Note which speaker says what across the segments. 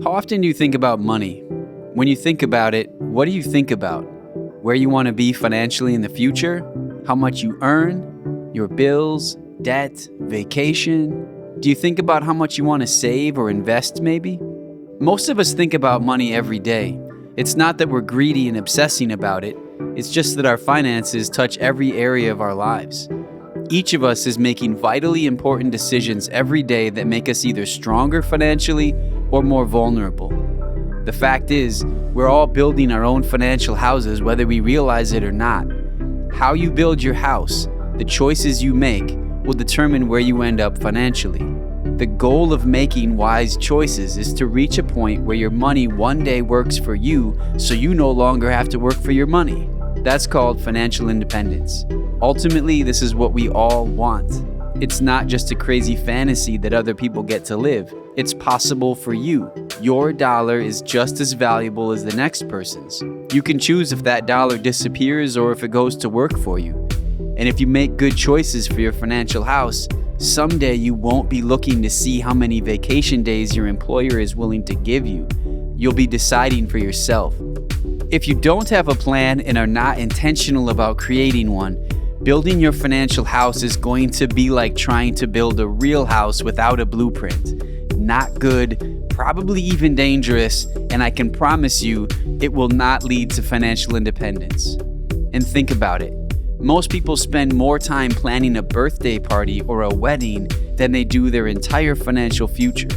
Speaker 1: How often do you think about money? When you think about it, what do you think about? Where you want to be financially in the future? How much you earn? Your bills? Debt? Vacation? Do you think about how much you want to save or invest maybe? Most of us think about money every day. It's not that we're greedy and obsessing about it. It's just that our finances touch every area of our lives. Each of us is making vitally important decisions every day that make us either stronger financially or more vulnerable. The fact is, we're all building our own financial houses whether we realize it or not. How you build your house, the choices you make, will determine where you end up financially. The goal of making wise choices is to reach a point where your money one day works for you so you no longer have to work for your money. That's called financial independence. Ultimately, this is what we all want. It's not just a crazy fantasy that other people get to live. It's possible for you. Your dollar is just as valuable as the next person's. You can choose if that dollar disappears or if it goes to work for you. And if you make good choices for your financial house, someday you won't be looking to see how many vacation days your employer is willing to give you. You'll be deciding for yourself. If you don't have a plan and are not intentional about creating one, building your financial house is going to be like trying to build a real house without a blueprint. Not good, probably even dangerous, and I can promise you it will not lead to financial independence. And think about it. Most people spend more time planning a birthday party or a wedding than they do their entire financial future.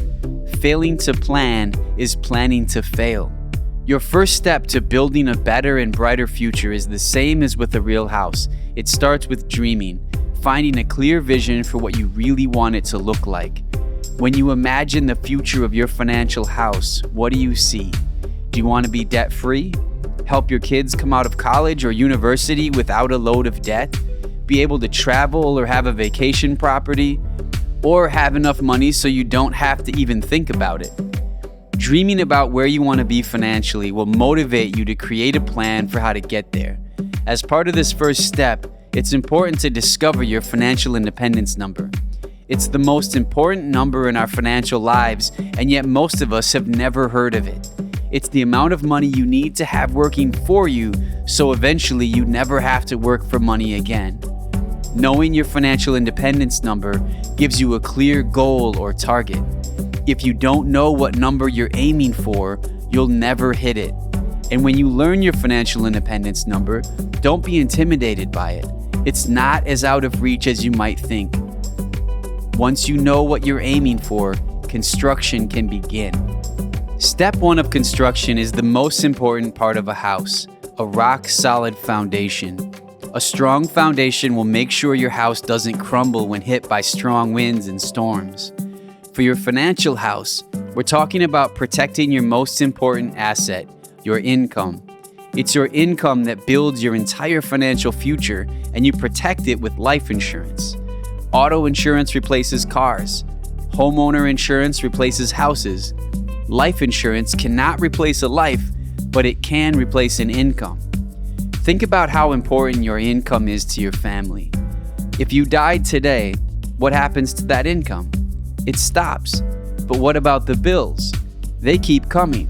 Speaker 1: Failing to plan is planning to fail. Your first step to building a better and brighter future is the same as with a real house. It starts with dreaming, finding a clear vision for what you really want it to look like. When you imagine the future of your financial house, what do you see? Do you want to be debt-free? Help your kids come out of college or university without a load of debt? Be able to travel or have a vacation property? Or have enough money so you don't have to even think about it? Dreaming about where you want to be financially will motivate you to create a plan for how to get there. As part of this first step, it's important to discover your financial independence number. It's the most important number in our financial lives, and yet most of us have never heard of it. It's the amount of money you need to have working for you, so eventually you never have to work for money again. Knowing your financial independence number gives you a clear goal or target. If you don't know what number you're aiming for, you'll never hit it. And when you learn your financial independence number, don't be intimidated by it. It's not as out of reach as you might think. Once you know what you're aiming for, construction can begin. Step 1 of construction is the most important part of a house, a rock-solid foundation. A strong foundation will make sure your house doesn't crumble when hit by strong winds and storms. For your financial house, we're talking about protecting your most important asset, your income. It's your income that builds your entire financial future, and you protect it with life insurance. Auto insurance replaces cars. Homeowner insurance replaces houses. Life insurance cannot replace a life, but it can replace an income. Think about how important your income is to your family. If you died today, what happens to that income? It stops. But what about the bills? They keep coming.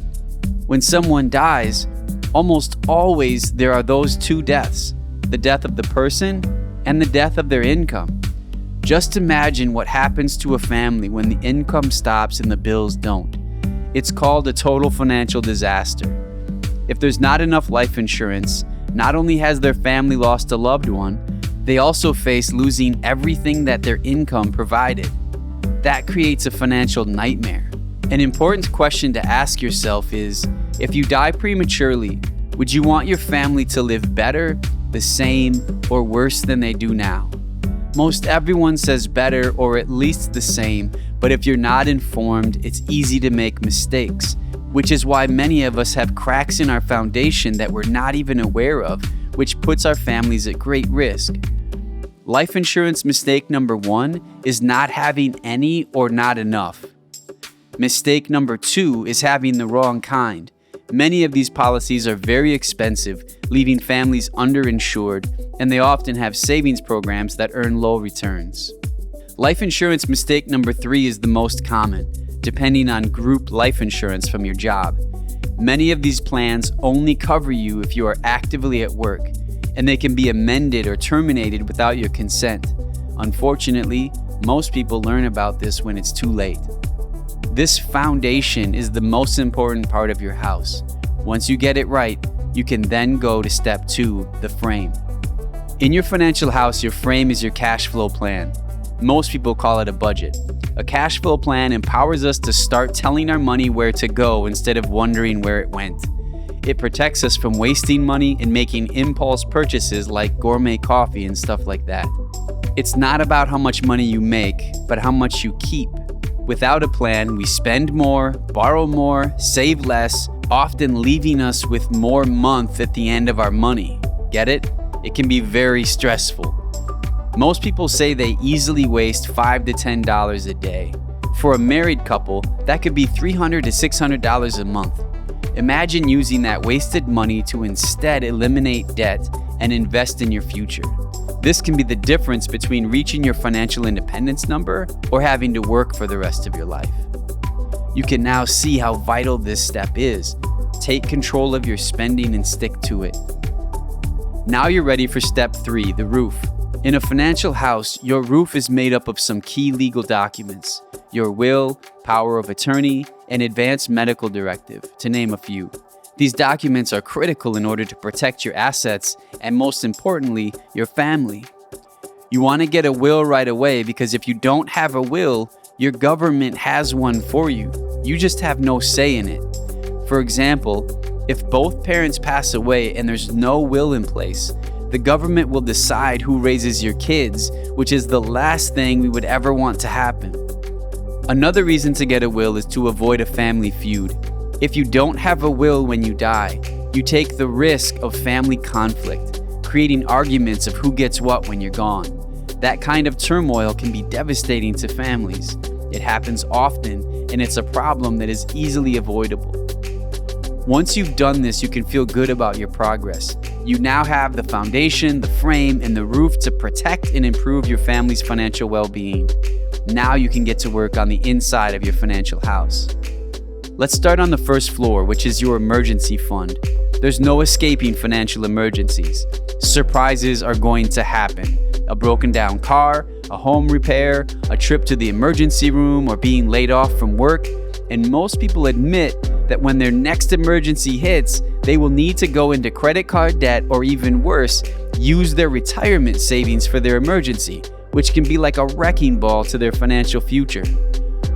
Speaker 1: When someone dies, almost always there are those two deaths, the death of the person and the death of their income. Just imagine what happens to a family when the income stops and the bills don't. It's called a total financial disaster. If there's not enough life insurance, not only has their family lost a loved one, they also face losing everything that their income provided. That creates a financial nightmare. An important question to ask yourself is, if you die prematurely, would you want your family to live better, the same, or worse than they do now? Most everyone says better or at least the same, but if you're not informed, it's easy to make mistakes, which is why many of us have cracks in our foundation that we're not even aware of, which puts our families at great risk. Life insurance mistake number 1 is not having any or not enough. Mistake number 2 is having the wrong kind. Many of these policies are very expensive, leaving families underinsured, and they often have savings programs that earn low returns. Life insurance mistake number 3 is the most common. depending on group life insurance from your job. Many of these plans only cover you if you are actively at work, and they can be amended or terminated without your consent. Unfortunately, most people learn about this when it's too late. This foundation is the most important part of your house. Once you get it right, you can then go to step 2, the frame. In your financial house, your frame is your cash flow plan. Most people call it a budget. A cash flow plan empowers us to start telling our money where to go instead of wondering where it went. It protects us from wasting money and making impulse purchases like gourmet coffee and stuff like that. It's not about how much money you make, but how much you keep. Without a plan, we spend more, borrow more, save less, often leaving us with more month at the end of our money. Get it? It can be very stressful. Most people say they easily waste $5 to $10 a day. For a married couple, that could be $300 to $600 a month. Imagine using that wasted money to instead eliminate debt and invest in your future. This can be the difference between reaching your financial independence number or having to work for the rest of your life. You can now see how vital this step is. Take control of your spending and stick to it. Now you're ready for step 3, the roof. In a financial house, your roof is made up of some key legal documents: your will, power of attorney, and advance medical directive, to name a few. These documents are critical in order to protect your assets and, most importantly, your family. You want to get a will right away because if you don't have a will, your government has one for you. You just have no say in it. For example, if both parents pass away and there's no will in place, the government will decide who raises your kids, which is the last thing we would ever want to happen. Another reason to get a will is to avoid a family feud. If you don't have a will when you die, you take the risk of family conflict, creating arguments of who gets what when you're gone. That kind of turmoil can be devastating to families. It happens often, and it's a problem that is easily avoidable. Once you've done this, you can feel good about your progress. You now have the foundation, the frame, and the roof to protect and improve your family's financial well-being. Now you can get to work on the inside of your financial house. Let's start on the first floor, which is your emergency fund. There's no escaping financial emergencies. Surprises are going to happen. A broken down car, a home repair, a trip to the emergency room, or being laid off from work. And most people admit that when their next emergency hits, they will need to go into credit card debt or even worse, use their retirement savings for their emergency, which can be like a wrecking ball to their financial future.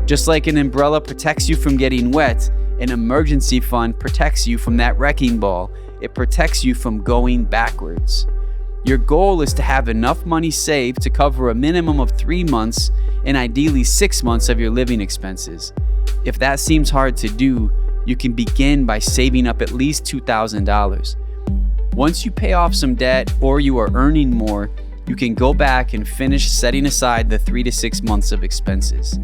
Speaker 1: Just like an umbrella protects you from getting wet, an emergency fund protects you from that wrecking ball. It protects you from going backwards. Your goal is to have enough money saved to cover a minimum of 3 months and ideally 6 months of your living expenses. If that seems hard to do, you can begin by saving up at least $2,000. Once you pay off some debt or you are earning more, you can go back and finish setting aside the 3 to 6 months of expenses.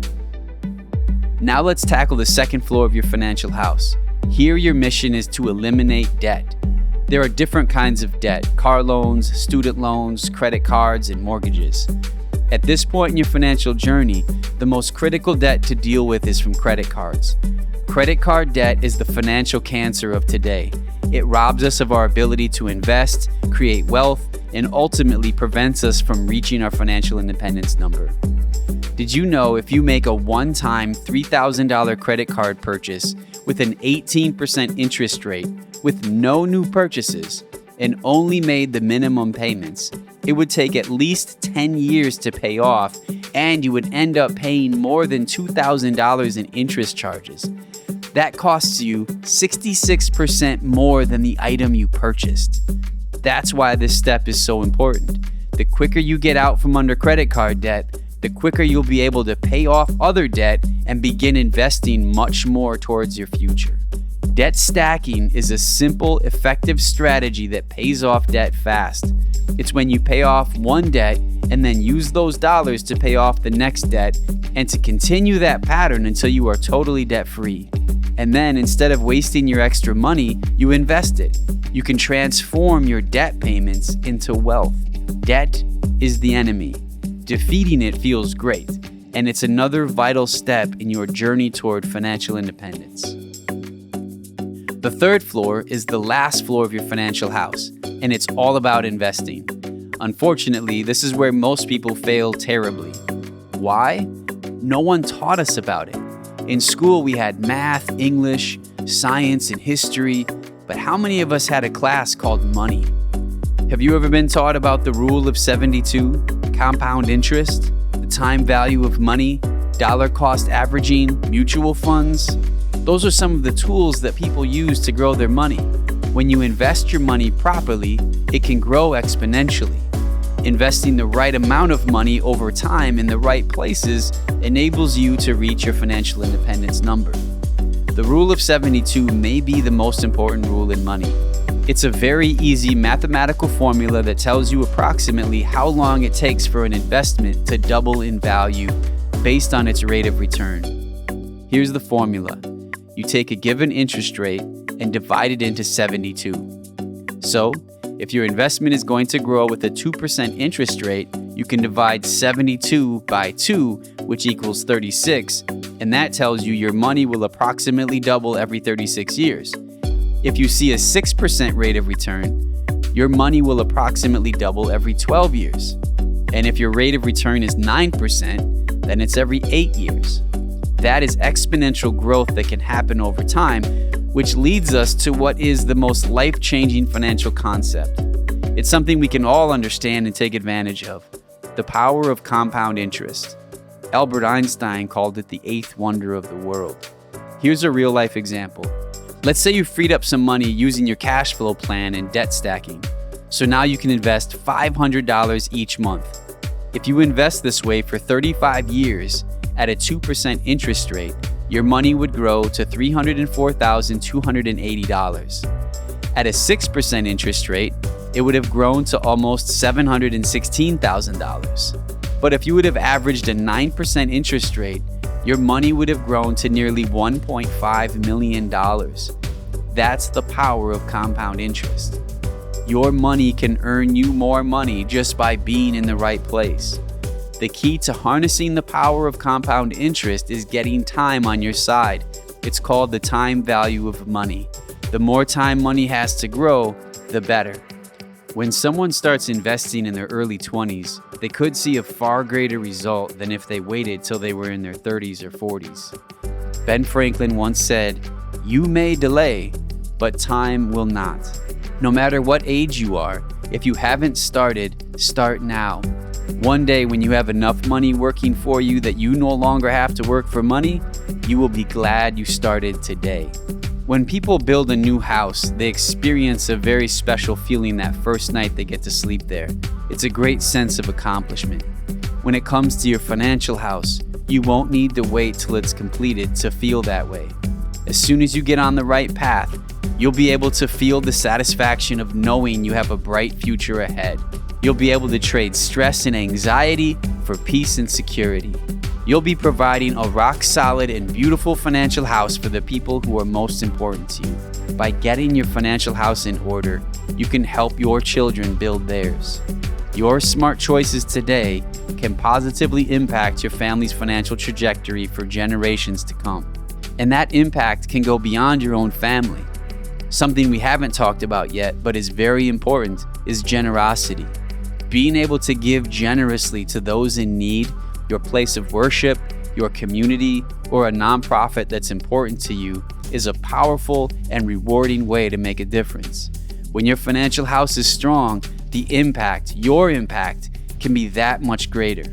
Speaker 1: Now let's tackle the second floor of your financial house. Here your mission is to eliminate debt. There are different kinds of debt: car loans, student loans, credit cards, and mortgages. At this point in your financial journey, the most critical debt to deal with is from credit cards. Credit card debt is the financial cancer of today. It robs us of our ability to invest, create wealth, and ultimately prevents us from reaching our financial independence number. Did you know if you make a one-time $3,000 credit card purchase with an 18% interest rate with no new purchases and only made the minimum payments, it would take at least 10 years to pay off, and you would end up paying more than $2,000 in interest charges? That costs you 66% more than the item you purchased. That's why this step is so important. The quicker you get out from under credit card debt, the quicker you'll be able to pay off other debt and begin investing much more towards your future. Debt stacking is a simple, effective strategy that pays off debt fast. It's when you pay off one debt and then use those dollars to pay off the next debt and to continue that pattern until you are totally debt-free. And then instead of wasting your extra money, you invest it. You can transform your debt payments into wealth. Debt is the enemy. Defeating it feels great. and it's another vital step in your journey toward financial independence. The third floor is the last floor of your financial house, and it's all about investing. Unfortunately, this is where most people fail terribly. Why? No one taught us about it. In school, we had math, English, science, and history, but how many of us had a class called money? Have you ever been taught about the rule of 72, compound interest, the time value of money, dollar cost averaging, mutual funds? Those are some of the tools that people use to grow their money. When you invest your money properly, it can grow exponentially. Investing the right amount of money over time in the right places enables you to reach your financial independence number. The rule of 72 may be the most important rule in money. It's a very easy mathematical formula that tells you approximately how long it takes for an investment to double in value based on its rate of return. Here's the formula. You take a given interest rate and divide it into 72. So, if your investment is going to grow with a 2% interest rate, you can divide 72 by 2, which equals 36, and that tells you your money will approximately double every 36 years. If you see a 6% rate of return, your money will approximately double every 12 years. And if your rate of return is 9%, then it's every 8 years. That is exponential growth that can happen over time, which leads us to what is the most life-changing financial concept. It's something we can all understand and take advantage of: the power of compound interest. Albert Einstein called it the eighth wonder of the world. Here's a real-life example. Let's say you freed up some money using your cash flow plan and debt stacking. So now you can invest $500 each month. If you invest this way for 35 years at a 2% interest rate, your money would grow to $304,280. At a 6% interest rate, it would have grown to almost $716,000. But if you would have averaged a 9% interest rate, your money would have grown to nearly $1.5 million. That's the power of compound interest. Your money can earn you more money just by being in the right place. The key to harnessing the power of compound interest is getting time on your side. It's called the time value of money. The more time money has to grow, the better. When someone starts investing in their early 20s, they could see a far greater result than if they waited till they were in their 30s or 40s. Ben Franklin once said, "You may delay, but time will not." No matter what age you are, if you haven't started, start now. One day when you have enough money working for you that you no longer have to work for money, you will be glad you started today. When people build a new house, they experience a very special feeling that first night they get to sleep there. It's a great sense of accomplishment. When it comes to your financial house, you won't need to wait till it's completed to feel that way. As soon as you get on the right path, you'll be able to feel the satisfaction of knowing you have a bright future ahead. You'll be able to trade stress and anxiety for peace and security. You'll be providing a rock-solid and beautiful financial house for the people who are most important to you. By getting your financial house in order, you can help your children build theirs. Your smart choices today can positively impact your family's financial trajectory for generations to come. And that impact can go beyond your own family. Something we haven't talked about yet, but is very important, is generosity. Being able to give generously to those in need, your place of worship, your community, or a nonprofit that's important to you is a powerful and rewarding way to make a difference. When your financial house is strong, your impact, can be that much greater.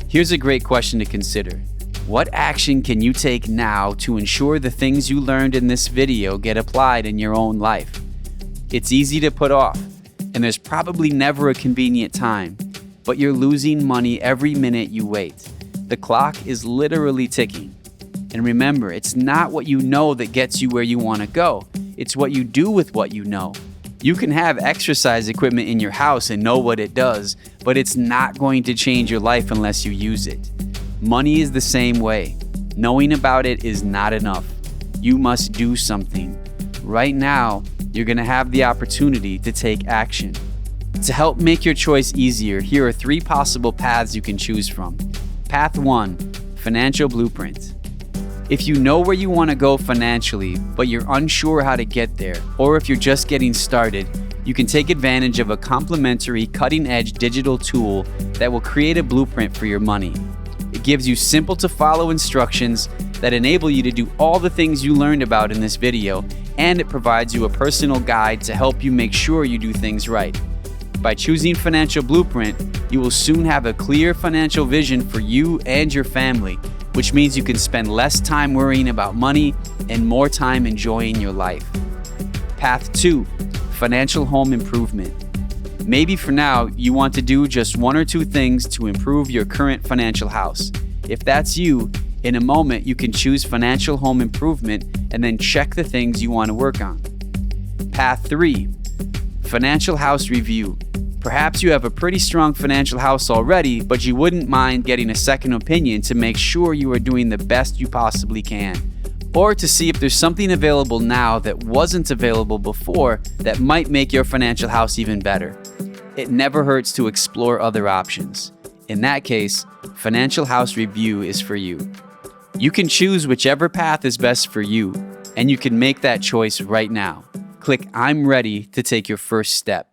Speaker 1: Here's a great question to consider. What action can you take now to ensure the things you learned in this video get applied in your own life? It's easy to put off, and there's probably never a convenient time, but you're losing money every minute you wait. The clock is literally ticking. And remember, it's not what you know that gets you where you want to go. It's what you do with what you know. You can have exercise equipment in your house and know what it does, but it's not going to change your life unless you use it. Money is the same way. Knowing about it is not enough. You must do something. Right now, you're going to have the opportunity to take action. To help make your choice easier, here are 3 possible paths you can choose from. Path 1, Financial Blueprint. If you know where you want to go financially, but you're unsure how to get there, or if you're just getting started, you can take advantage of a complimentary, cutting-edge digital tool that will create a blueprint for your money. It gives you simple-to-follow instructions that enable you to do all the things you learned about in this video, and it provides you a personal guide to help you make sure you do things right. By choosing Financial Blueprint, you will soon have a clear financial vision for you and your family, which means you can spend less time worrying about money and more time enjoying your life. Path 2, Financial Home Improvement. Maybe for now, you want to do just one or two things to improve your current financial house. If that's you, in a moment you can choose Financial Home Improvement and then check the things you want to work on. Path 3, Financial House Review. Perhaps you have a pretty strong financial house already, but you wouldn't mind getting a second opinion to make sure you are doing the best you possibly can, or to see if there's something available now that wasn't available before that might make your financial house even better. It never hurts to explore other options. In that case, Financial House Review is for you. You can choose whichever path is best for you, and you can make that choice right now. Click I'm ready to take your first step.